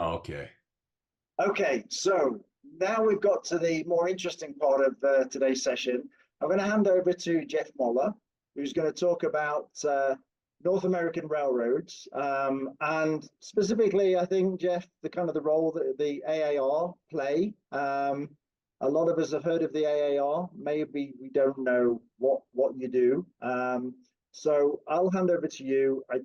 Okay. Okay, so now we've got to the more interesting part of today's session. I'm going to hand over to Jeff Moller, who's going to talk about North American railroads, and specifically, I think, Jeff, the kind of the role that the AAR play. A lot of us have heard of the AAR. Maybe we don't know what you do. So I'll hand over to you. I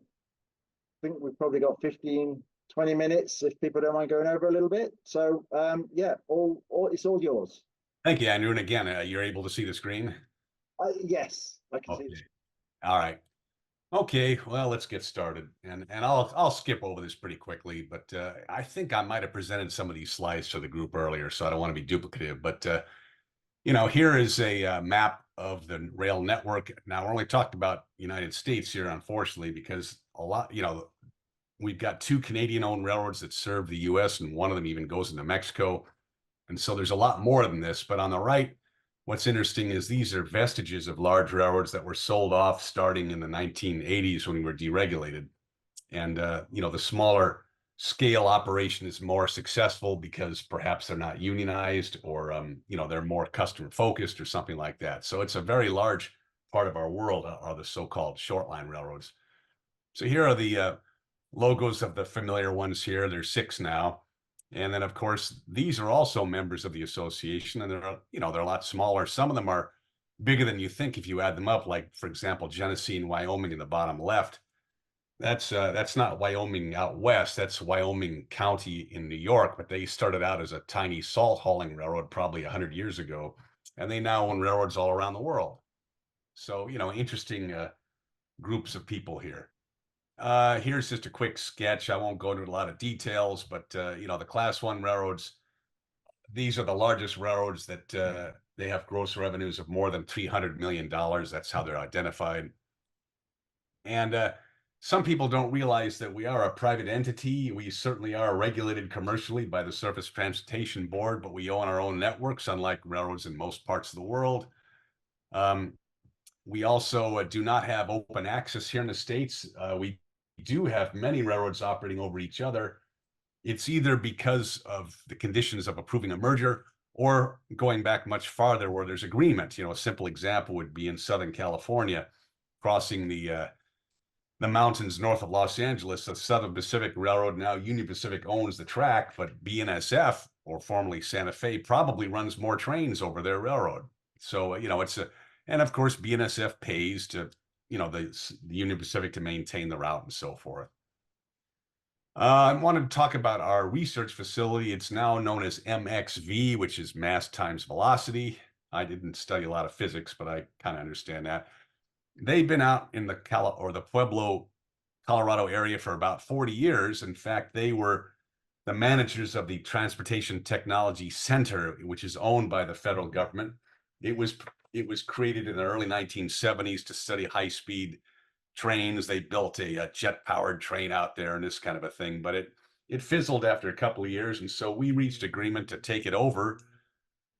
think we've probably got 15, 20 minutes if people don't mind going over a little bit. So yeah, it's all yours. Thank you, Andrew. And again, you're able to see the screen? Yes, I can see Okay. it. All right. Okay, well, let's get started. And I'll skip over this pretty quickly, but I think I might have presented some of these slides to the group earlier, so I don't want to be duplicative. But here is a map of the rail network. Now, we're only talking about United States here, unfortunately, because a lot, we've got two Canadian-owned railroads that serve the U.S., and one of them even goes into Mexico. And so there's a lot more than this. But on the right, what's interesting is these are vestiges of large railroads that were sold off starting in the 1980s when we were deregulated. And, the smaller scale operation is more successful because perhaps they're not unionized or, they're more customer focused or something like that. So it's a very large part of our world are the so-called short line railroads. So here are the logos of the familiar ones here. There's 6 now. And then, of course, these are also members of the association, and they're a lot smaller. Some of them are bigger than you think if you add them up, like, for example, Genesee and Wyoming in the bottom left. That's not Wyoming out west. That's Wyoming County in New York, but they started out as a tiny salt hauling railroad probably 100 years ago, and they now own railroads all around the world. So, interesting groups of people here. Here's just a quick sketch. I won't go into a lot of details, but the Class 1 railroads, these are the largest railroads that they have gross revenues of more than $300 million. That's how they're identified. And some people don't realize that we are a private entity. We certainly are regulated commercially by the Surface Transportation Board, but we own our own networks, unlike railroads in most parts of the world. We also do not have open access here in the States. We do have many railroads operating over each other. It's either because of the conditions of approving a merger or going back much farther where there's agreement. A simple example would be in Southern California, crossing the mountains north of Los Angeles. The Southern Pacific Railroad, now Union Pacific, owns the track, but BNSF, or formerly Santa Fe, probably runs more trains over their railroad. So, and of course, BNSF pays to the Union Pacific to maintain the route and so forth. I wanted to talk about our research facility. It's now known as MXV, which is mass times velocity. I didn't study a lot of physics, but I kind of understand that. They've been out in the Pueblo, Colorado area for about 40 years. In fact, they were the managers of the Transportation Technology Center, which is owned by the federal government. It was created in the early 1970s to study high-speed trains. They built a jet-powered train out there and this kind of a thing, but it fizzled after a couple of years, and so we reached agreement to take it over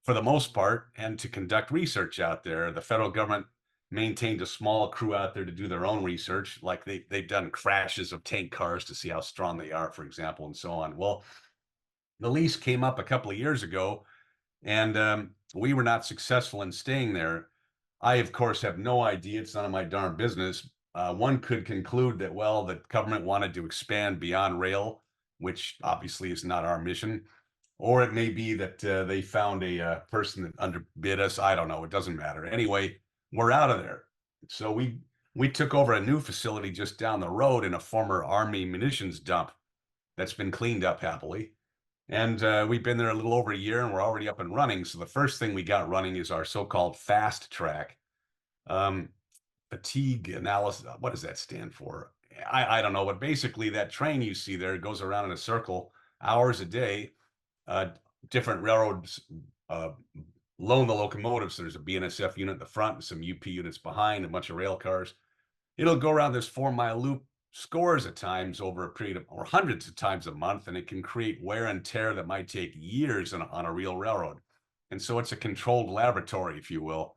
for the most part and to conduct research out there. The federal government maintained a small crew out there to do their own research, like they've done crashes of tank cars to see how strong they are, for example, and so on. Well, the lease came up a couple of years ago, and we were not successful in staying there. I, of course, have no idea. It's none of my darn business. One could conclude that, well, the government wanted to expand beyond rail, which obviously is not our mission. Or it may be that they found a person that underbid us. I don't know. It doesn't matter. Anyway, we're out of there. So we took over a new facility just down the road in a former Army munitions dump that's been cleaned up happily. And we've been there a little over a year, and we're already up and running. So the first thing we got running is our so-called fast track. Fatigue analysis. What does that stand for? I don't know, but basically that train you see there goes around in a circle hours a day. Different railroads loan the locomotives. So there's a BNSF unit in the front and some UP units behind, a bunch of rail cars. It'll go around this 4-mile loop scores of times over a period of, or hundreds of times a month, and it can create wear and tear that might take years on a real railroad. And so it's a controlled laboratory, if you will.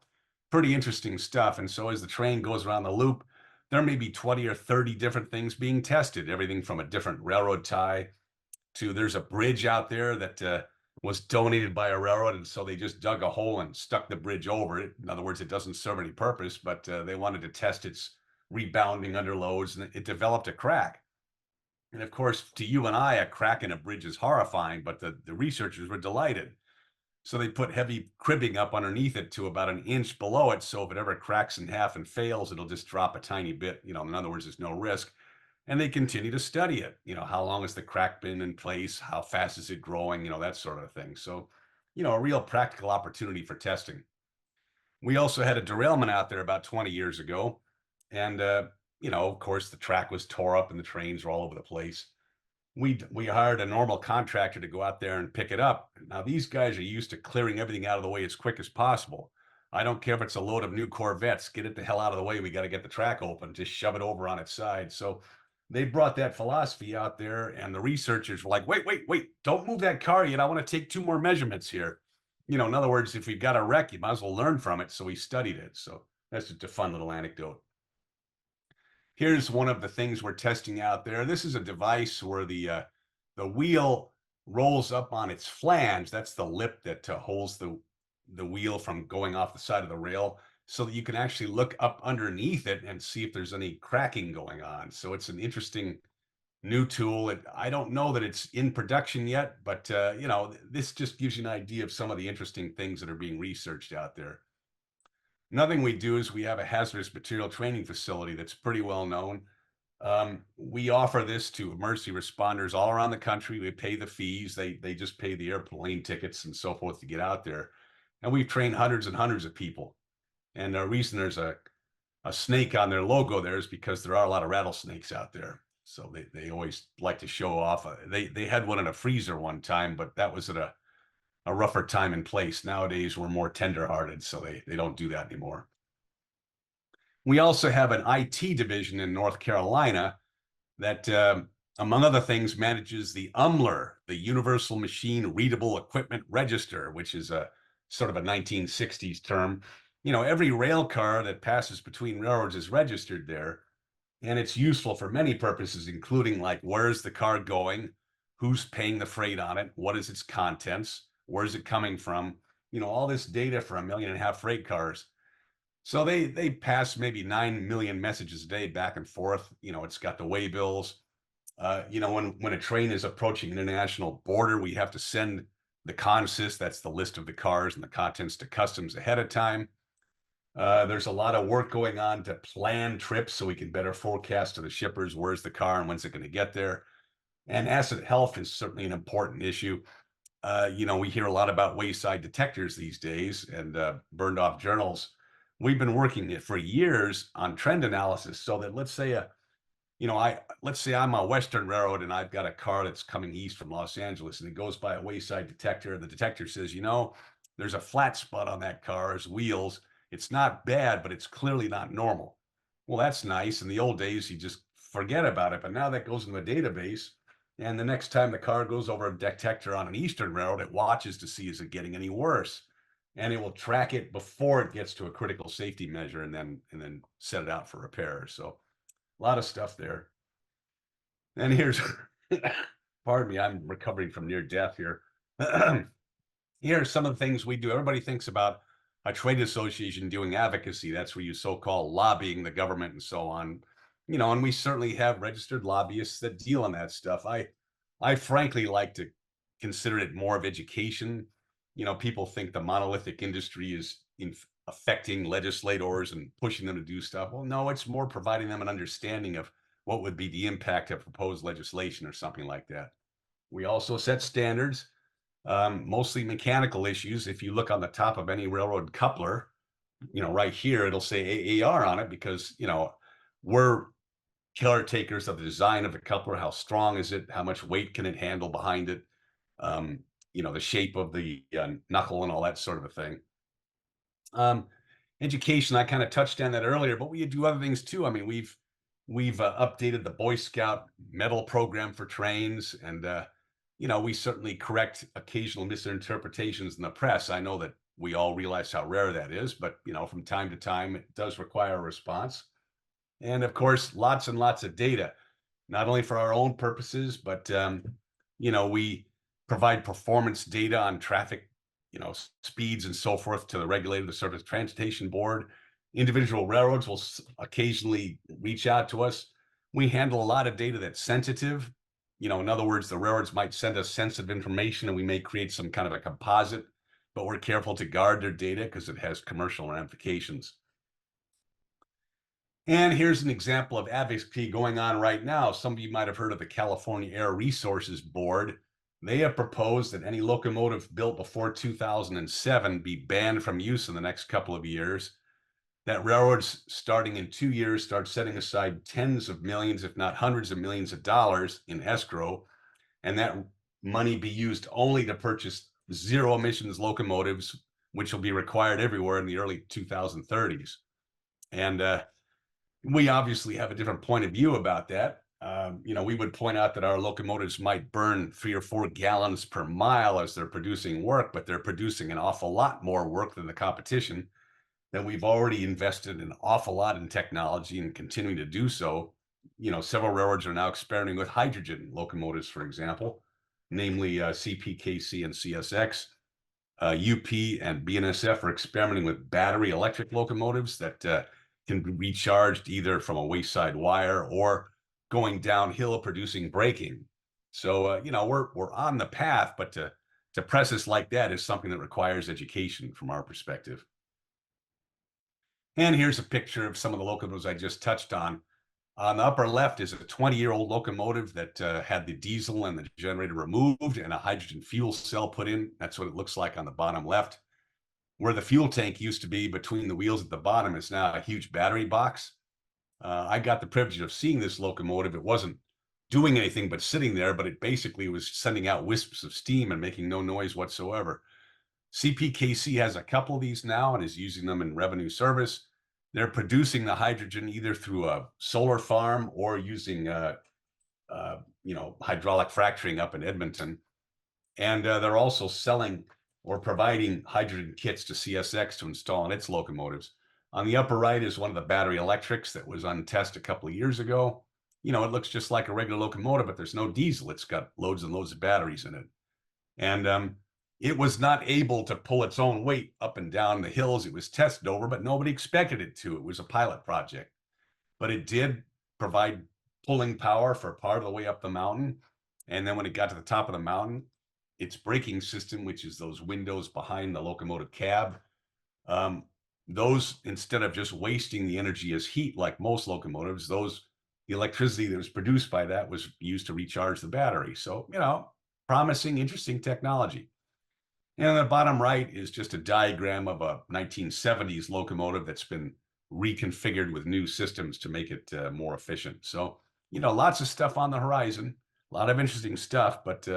Pretty interesting stuff. And so as the train goes around the loop, there may be 20 or 30 different things being tested, everything from a different railroad tie to there's a bridge out there that was donated by a railroad, and so they just dug a hole and stuck the bridge over it. In other words, it doesn't serve any purpose, but they wanted to test its rebounding under loads, and it developed a crack. And of course, to you and I, a crack in a bridge is horrifying, but the researchers were delighted. So they put heavy cribbing up underneath it to about an inch below it. So if it ever cracks in half and fails, it'll just drop a tiny bit. In other words, there's no risk. And they continue to study it. How long has the crack been in place? How fast is it growing? That sort of thing. So, a real practical opportunity for testing. We also had a derailment out there about 20 years ago. And, of course, the track was tore up and the trains were all over the place. We hired a normal contractor to go out there and pick it up. Now, these guys are used to clearing everything out of the way as quick as possible. I don't care if it's a load of new Corvettes, get it the hell out of the way. We got to get the track open, just shove it over on its side. So they brought that philosophy out there, and the researchers were like, wait, don't move that car yet. I want to take 2 more measurements here. In other words, if we've got a wreck, you might as well learn from it. So we studied it. So that's just a fun little anecdote. Here's one of the things we're testing out there. This is a device where the wheel rolls up on its flange. That's the lip that holds the wheel from going off the side of the rail, so that you can actually look up underneath it and see if there's any cracking going on. So it's an interesting new tool. I don't know that it's in production yet, but this just gives you an idea of some of the interesting things that are being researched out there. Another thing we do is we have a hazardous material training facility that's pretty well known. We offer this to emergency responders all around the country. We pay the fees. They just pay the airplane tickets and so forth to get out there. And we've trained hundreds and hundreds of people. And the reason there's a snake on their logo there is because there are a lot of rattlesnakes out there. So they always like to show off. They had one in a freezer one time, but that was at a rougher time and place. Nowadays, we're more tenderhearted, so they don't do that anymore. We also have an IT division in North Carolina that, among other things, manages the UMLR, the Universal Machine Readable Equipment Register, which is a sort of a 1960s term. Every rail car that passes between railroads is registered there, and it's useful for many purposes, including like, where's the car going? Who's paying the freight on it? What is its contents? Where's it coming from? All this data for 1.5 million freight cars. So they pass maybe 9 million messages a day back and forth. It's got the waybills. When a train is approaching an international border, we have to send the consist, that's the list of the cars and the contents, to customs ahead of time. There's a lot of work going on to plan trips so we can better forecast to the shippers where's the car and when's it going to get there. And asset health is certainly an important issue. We hear a lot about wayside detectors these days and burned off journals. We've been working for years on trend analysis so that let's say I'm a Western railroad and I've got a car that's coming east from Los Angeles and it goes by a wayside detector. The detector says, there's a flat spot on that car's wheels. It's not bad, but it's clearly not normal. Well, that's nice. In the old days, you just forget about it. But now that goes in the database. And the next time the car goes over a detector on an Eastern railroad, it watches to see, is it getting any worse? And it will track it before it gets to a critical safety measure and then set it out for repair. So a lot of stuff there. And here's, pardon me, I'm recovering from near death here. Here are some of the things we do. Everybody thinks about a trade association doing advocacy. That's where you so-called lobbying the government and so on. And we certainly have registered lobbyists that deal in that stuff. I frankly like to consider it more of education. People think the monolithic industry is affecting legislators and pushing them to do stuff. Well, no, it's more providing them an understanding of what would be the impact of proposed legislation or something like that. We also set standards, mostly mechanical issues. If you look on the top of any railroad coupler, right here, it'll say AAR on it because, we're caretakers of the design of the coupler. How strong is it? How much weight can it handle behind it? The shape of the knuckle and all that sort of a thing. Education, I kind of touched on that earlier, but we do other things too. I mean, we've updated the Boy Scout medal program for trains, and we certainly correct occasional misinterpretations in the press. I know that we all realize how rare that is, but from time to time, it does require a response. And of course, lots and lots of data, not only for our own purposes, but We provide performance data on traffic, speeds and so forth to the regulator, the Surface Transportation Board. Individual railroads will occasionally reach out to us. We handle a lot of data that's sensitive. In other words, the railroads might send us sensitive information and we may create some kind of a composite, but we're careful to guard their data because it has commercial ramifications. And here's an example of advocacy going on right now. Some of you might have heard of the California Air Resources Board. They have proposed that any locomotive built before 2007 be banned from use in the next couple of years. That railroads, starting in 2 years, start setting aside tens of millions, if not hundreds of millions of dollars in escrow, and that money be used only to purchase zero emissions locomotives, which will be required everywhere in the early 2030s. And we obviously have a different point of view about that. We would point out that our locomotives might burn 3 or 4 gallons per mile as they're producing work, but they're producing an awful lot more work than the competition. That we've already invested an awful lot in technology and continuing to do so. Several railroads are now experimenting with hydrogen locomotives, for example, namely CPKC and CSX. UP and BNSF are experimenting with battery electric locomotives that can be recharged either from a wayside wire or going downhill producing braking. So, we're on the path, but to press us like that is something that requires education from our perspective. And here's a picture of some of the locomotives I just touched on. On the upper left is a 20-year-old locomotive that had the diesel and the generator removed and a hydrogen fuel cell put in. That's what it looks like on the bottom left. Where the fuel tank used to be between the wheels at the bottom is now a huge battery box. I got the privilege of seeing this locomotive. It wasn't doing anything but sitting there, but it basically was sending out wisps of steam and making no noise whatsoever. CPKC has a couple of these now and is using them in revenue service. They're producing the hydrogen either through a solar farm or using, hydraulic fracturing up in Edmonton. And they're also selling or providing hydrogen kits to CSX to install on its locomotives. On the upper right is one of the battery electrics that was on test a couple of years ago. It looks just like a regular locomotive, but there's no diesel. It's got loads and loads of batteries in it. And it was not able to pull its own weight up and down the hills it was tested over, but nobody expected it to. It was a pilot project. But it did provide pulling power for part of the way up the mountain. And then when it got to the top of the mountain, its braking system, which is those windows behind the locomotive cab, those, instead of just wasting the energy as heat like most locomotives, the electricity that was produced by that was used to recharge the battery. So, promising, interesting technology. And on the bottom right is just a diagram of a 1970s locomotive that's been reconfigured with new systems to make it more efficient. So, lots of stuff on the horizon, a lot of interesting stuff, but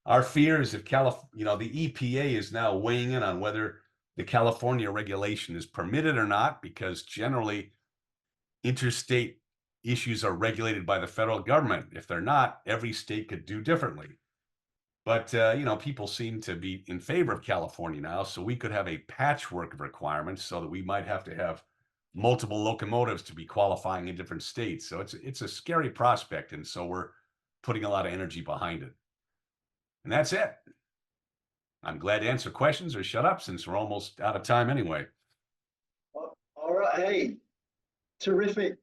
our fear is if the EPA is now weighing in on whether the California regulation is permitted or not, because generally interstate issues are regulated by the federal government. If they're not, every state could do differently. But, people seem to be in favor of California now, so we could have a patchwork of requirements so that we might have to have multiple locomotives to be qualifying in different states. So it's a scary prospect, and so we're putting a lot of energy behind it. And that's it. I'm glad to answer questions or shut up since we're almost out of time anyway. All right. Hey, terrific,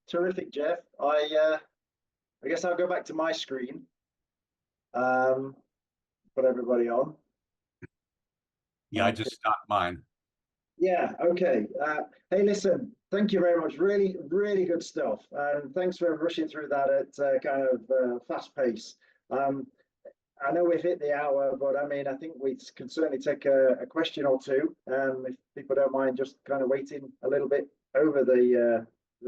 terrific, Jeff. I guess I'll go back to my screen. Put everybody on. Yeah, I just stopped mine. Yeah, okay. Hey, listen, thank you very much. Really, really good stuff. And thanks for rushing through that at kind of fast pace. I know we've hit the hour, but I mean, I think we can certainly take a question or two. If people don't mind just kind of waiting a little bit over the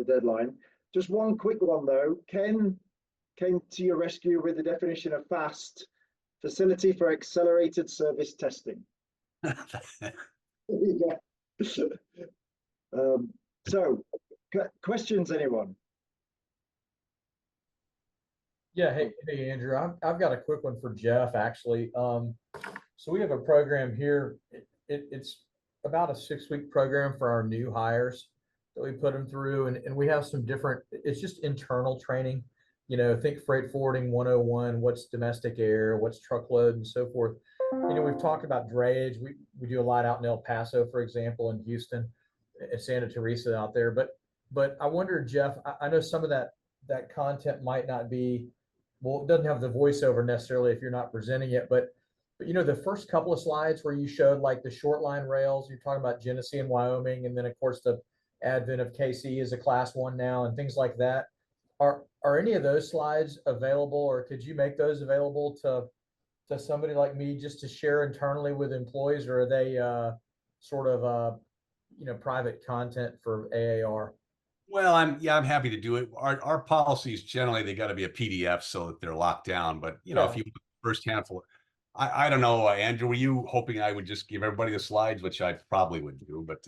deadline. Just one quick one though. Ken came to your rescue with the definition of FAST, Facility for Accelerated Service Testing. Yeah. So, questions, anyone? Yeah, hey Andrew, I've got a quick one for Jeff actually. So we have a program here. It's about a 6-week program for our new hires that we put them through, and we have some different. It's just internal training you know, think freight forwarding 101, what's domestic air, what's truckload and so forth. You know, we've talked about drayage. We do a lot out in El Paso, for example, in Houston, and Santa Teresa out there. But I wonder, Jeff, I know some of that content might not be, well, it doesn't have the voiceover necessarily if you're not presenting it, but you know, the first couple of slides where you showed like the short line rails, you're talking about Genesee and Wyoming, and then of course the advent of KC as a class one now and things like that. Are any of those slides available, or could you make those available to somebody like me just to share internally with employees, or are they sort of you know, private content for AAR? Well, I'm happy to do it. Our policies generally they got to be a PDF so that they're locked down. But you know, Yeah. if you first handful, I don't know, Andrew, were you hoping I would just give everybody the slides, which I probably would do, but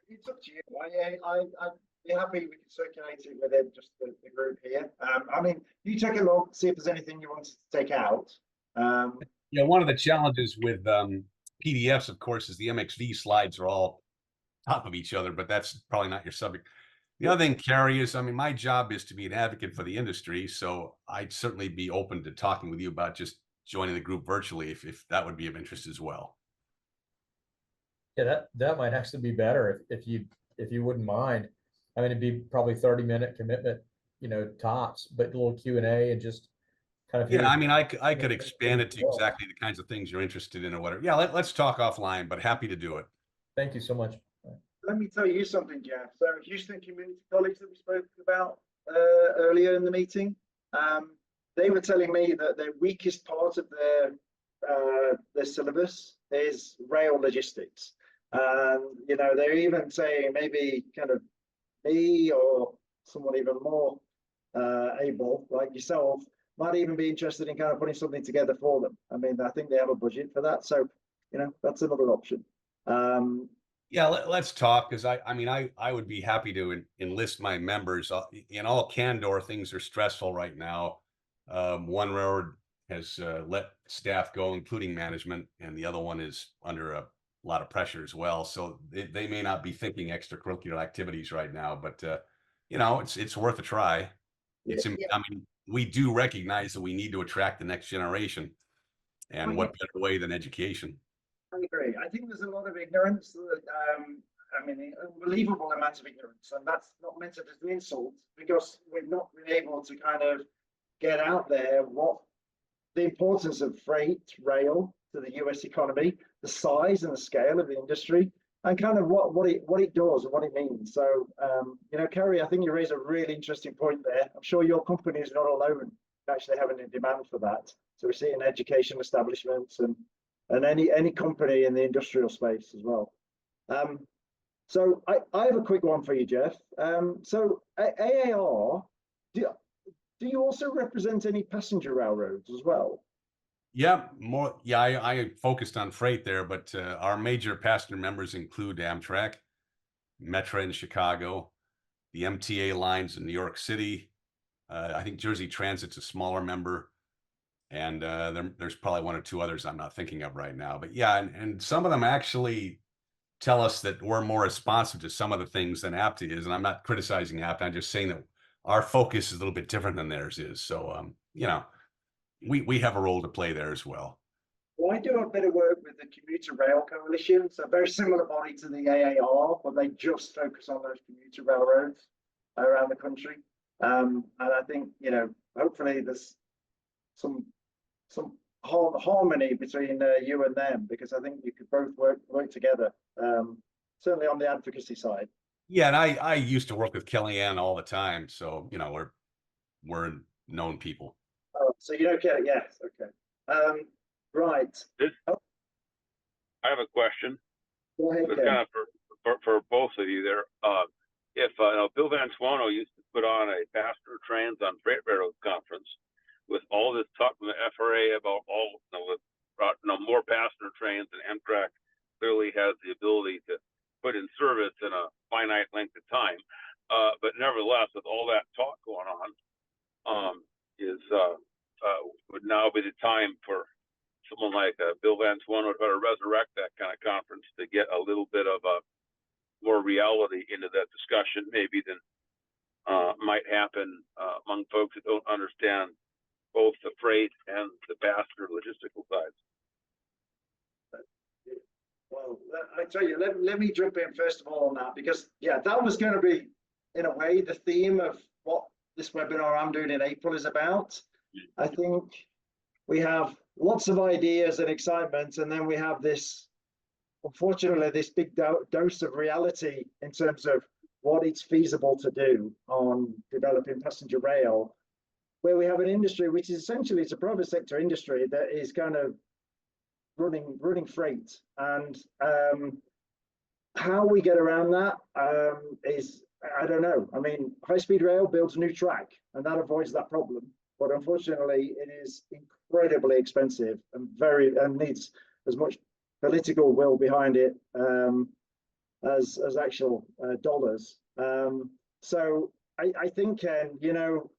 It's up to you. I'd be happy we can circulate it within just the group here. I mean, you take a look, see if there's anything you want to take out. you know, one of the challenges with PDFs, of course, is the MXV slides are all top of each other, but that's probably not your subject. The other thing, Carrie, is I mean, my job is to be an advocate for the industry, so I'd certainly be open to talking with you about just joining the group virtually if that would be of interest as well. Yeah, that might actually be better if you wouldn't mind. I mean, it'd be probably 30-minute commitment, you know, tops, but a little Q&A and just kind of. Yeah, I mean, I could expand it to exactly the kinds of things you're interested in or whatever. Yeah, let's talk offline, but happy to do it. Thank you so much. Let me tell you something, Jeff. So Houston Community College that we spoke about earlier in the meeting, they were telling me that the weakest part of their syllabus is rail logistics. You know, they're even saying maybe kind of me or someone even more able, like yourself, might even be interested in kind of putting something together for them. I mean, I think they have a budget for that. So, you know, that's another option. Yeah, let's talk because I mean, I would be happy to enlist my members. In all candor, things are stressful right now. One railroad has let staff go, including management, and the other one is under a lot of pressure as well. So they may not be thinking extracurricular activities right now, but you know, it's worth a try. It's Yeah. I mean, we do recognize that we need to attract the next generation, and what better way than education? I agree. I think there's a lot of ignorance. I mean, unbelievable amount of ignorance, and that's not meant as an insult because we've not been able to kind of get out there what the importance of freight rail to the U.S. economy, the size and the scale of the industry, and kind of what it does and what it means. So, you know, Kerry, I think you raise a really interesting point there. I'm sure your company is not alone actually having a demand for that. So we're seeing education establishments and any company in the industrial space as well. So I have a quick one for you, Jeff. So AAR, do you also represent any passenger railroads as well? Yeah, more. Yeah, I focused on freight there, but our major passenger members include Amtrak, Metra in Chicago, the MTA lines in New York City. I think Jersey Transit's a smaller member, and there's probably one or two others I'm not thinking of right now. But yeah, and some of them actually tell us that we're more responsive to some of the things than APTA is. And I'm not criticizing APTA. I'm just saying that our focus is a little bit different than theirs is. So, you know, we have a role to play there as well. Well, I do a bit of work with the Commuter Rail Coalition, so very similar body to the AAR, but they just focus on those commuter railroads around the country. And I think, you know, hopefully there's some harmony between you and them, because I think you could both work together, certainly on the advocacy side. Yeah, and I used to work with Kellyanne all the time, so you know we're known people. Oh, so you don't care? Yes. Okay. Right. I have a question. Go ahead, It's Ken. kind of for both of you there. If Bill Van Swano used to put on a passenger trans on freight railroad conference with all this talk from the FRA about all more passenger trains, and Amtrak clearly has the ability to put in service in a finite length of time. But nevertheless, with all that talk going on, would now be the time for someone like Bill Van Swano to try to resurrect that kind of conference to get a little bit of a more reality into that discussion, maybe than might happen among folks that don't understand both the freight and the passenger logistical sides. Well, I tell you, let me jump in first of all on that, because yeah, that was going to be, in a way, the theme of what this webinar I'm doing in April is about. I think we have lots of ideas and excitement, and then we have this, unfortunately, this big dose of reality in terms of what it's feasible to do on developing passenger rail, where we have an industry which is essentially, it's a private sector industry that is kind of running freight, and how we get around that is, I don't know. I mean, high-speed rail builds a new track, and that avoids that problem. But unfortunately, it is incredibly expensive and needs as much political will behind it as actual dollars. So I think, you know,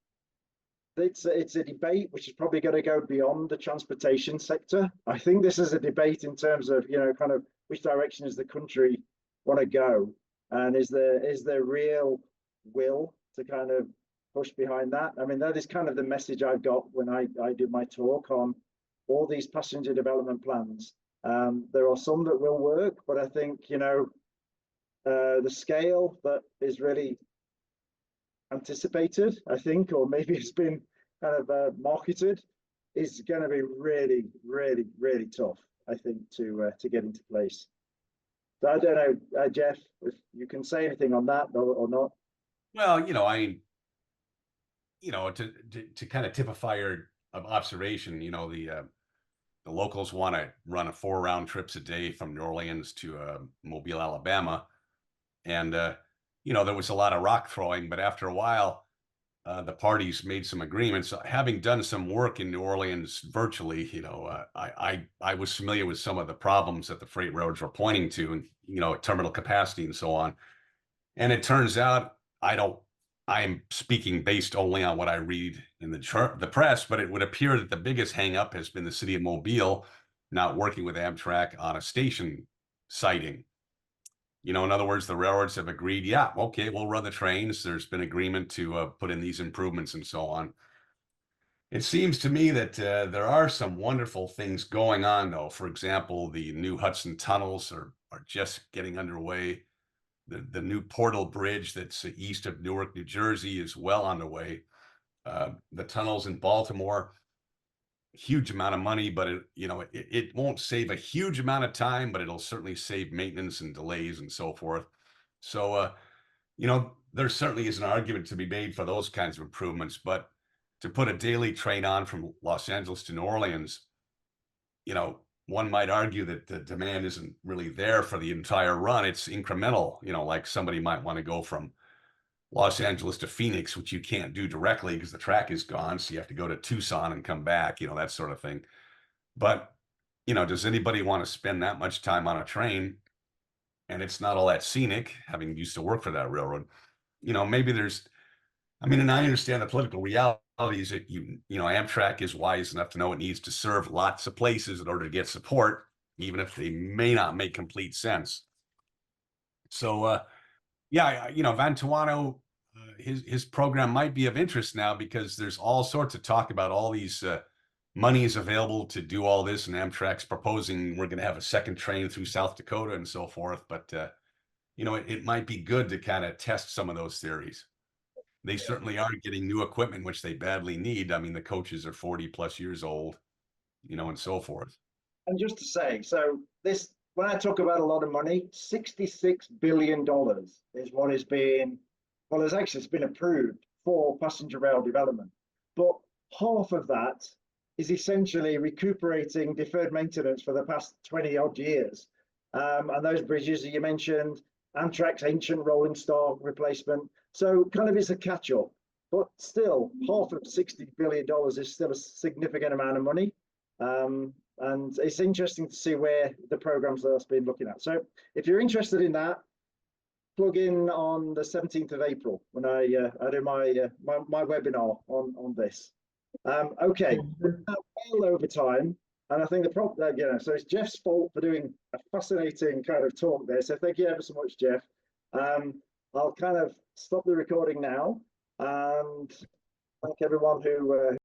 it's a debate which is probably going to go beyond the transportation sector. I think this is a debate in terms of, you know, kind of which direction is the country want to go, and is there real will to kind of push behind that. I mean, that is kind of the message I've got when I did my talk on all these passenger development plans. There are some that will work, but I think, you know, the scale that is really anticipated, I think, or maybe it's been kind of marketed, is going to be really, really, really tough, I think, to get into place. So I don't know, Jeff, if you can say anything on that or not. Well, you know, to kind of typify your observation, you know, the locals want to run 4 round trips a day from New Orleans to Mobile, Alabama, and you know, there was a lot of rock throwing, but after a while, the parties made some agreements. Having done some work in New Orleans virtually, you know, I was familiar with some of the problems that the freight roads were pointing to, and you know, terminal capacity and so on. And it turns out I'm speaking based only on what I read in the press, but it would appear that the biggest hangup has been the city of Mobile not working with Amtrak on a station siting. You know, in other words, the railroads have agreed, yeah, okay, we'll run the trains. There's been agreement to put in these improvements and so on. It seems to me that there are some wonderful things going on, though. For example, the new Hudson tunnels are just getting underway. The new Portal Bridge that's east of Newark, New Jersey is well underway. The tunnels in Baltimore, huge amount of money, but it won't save a huge amount of time, but it'll certainly save maintenance and delays and so forth. So, you know, there certainly is an argument to be made for those kinds of improvements, but to put a daily train on from Los Angeles to New Orleans, you know, one might argue that the demand isn't really there for the entire run. It's incremental, you know, like somebody might want to go from Los Angeles to Phoenix, which you can't do directly because the track is gone. So you have to go to Tucson and come back, you know, that sort of thing. But, you know, does anybody want to spend that much time on a train? And it's not all that scenic, having used to work for that railroad. You know, maybe and I understand the political realities that you know, Amtrak is wise enough to know it needs to serve lots of places in order to get support, even if they may not make complete sense. So, yeah, you know, Van Tuano, his program might be of interest now because there's all sorts of talk about all these monies available to do all this, and Amtrak's proposing we're going to have a second train through South Dakota and so forth. But you know, it might be good to kind of test some of those theories. They certainly are getting new equipment, which they badly need. I mean, the coaches are 40+ years old, you know, and so forth. And just to say, so this, when I talk about a lot of money, $66 billion is what is being, well, it's been approved for passenger rail development. But half of that is essentially recuperating deferred maintenance for the past 20 odd years. And those bridges that you mentioned, Amtrak's ancient rolling stock replacement. So kind of it's a catch-up, but still half of $60 billion is still a significant amount of money. And it's interesting to see where the programs that's been looking at. So if you're interested in that, plug in on the 17th of April when I do my webinar on this. Okay, well over time, and I think the problem, you know, so it's Jeff's fault for doing a fascinating kind of talk there. So thank you ever so much, Jeff. I'll kind of stop the recording now. and thank everyone who